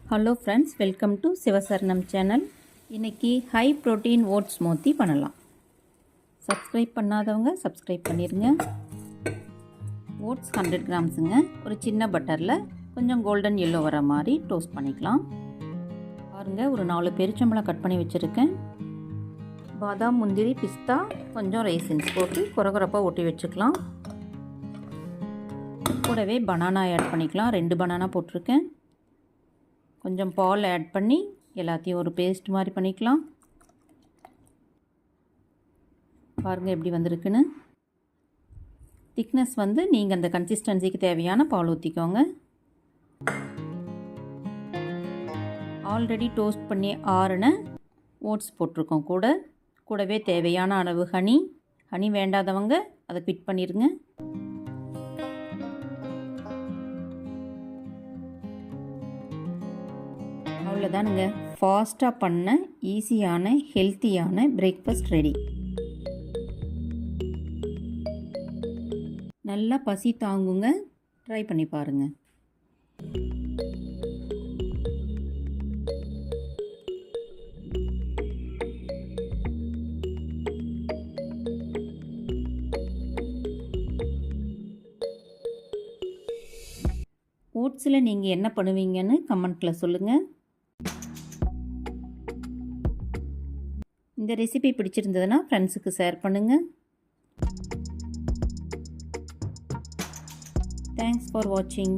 Hello friends, welcome to Sivasaranam channel. இன்றைக்கி high protein oats smoothie பண்ணலாம். Subscribe பண்ணாதவங்க subscribe பண்ணிடுங்க. ஓட்ஸ் 100 கிராம்ஸுங்க. ஒரு சின்ன பட்டரில் கொஞ்சம் கோல்டன் எல்லோ வர மாதிரி டோஸ்ட் பண்ணிக்கலாம். பாருங்கள், ஒரு 4 பேரிச்சம்பழம் கட் பண்ணி வச்சுருக்கேன். பாதாம், முந்திரி, பிஸ்தா, கொஞ்சம் ரைசின்ஸ் போட்டு குறகுறப்பாக ஒட்டி வச்சுக்கலாம். கூடவே பனானா ஆட் பண்ணிக்கலாம். 2 பனானா போட்டிருக்கேன். கொஞ்சம் பால் ஆட் பண்ணி எல்லாத்தையும் ஒரு பேஸ்ட் மாதிரி பண்ணிக்கலாம். பாருங்கள் எப்படி வந்திருக்குன்னு. திக்னஸ் வந்து நீங்கள் அந்த கன்சிஸ்டன்சிக்கு தேவையான பால் ஊற்றிக்கோங்க. ஆல்ரெடி டோஸ்ட் பண்ணி ஆறுன ஓட்ஸ் போட்டிருக்கோம். கூடவே தேவையான அளவு ஹனி வேண்டாதவங்க அதை குவிட் பண்ணிடுங்க. அவ்வளோதானுங்க, ஃபாஸ்ட்டாக பண்ண ஈஸியான ஹெல்த்தியான பிரேக்ஃபாஸ்ட் ரெடி. நல்லா பசி தாங்குங்க, ட்ரை பண்ணி பாருங்கள். ஓட்ஸில் நீங்கள் என்ன பண்ணுவீங்கன்னு கமெண்ட்டில் சொல்லுங்கள். இந்த ரெசிபி பிடிச்சிருந்ததுன்னா ஃப்ரெண்ட்ஸுக்கு ஷேர் பண்ணுங்கள். தேங்க்ஸ் ஃபார் வாட்சிங்.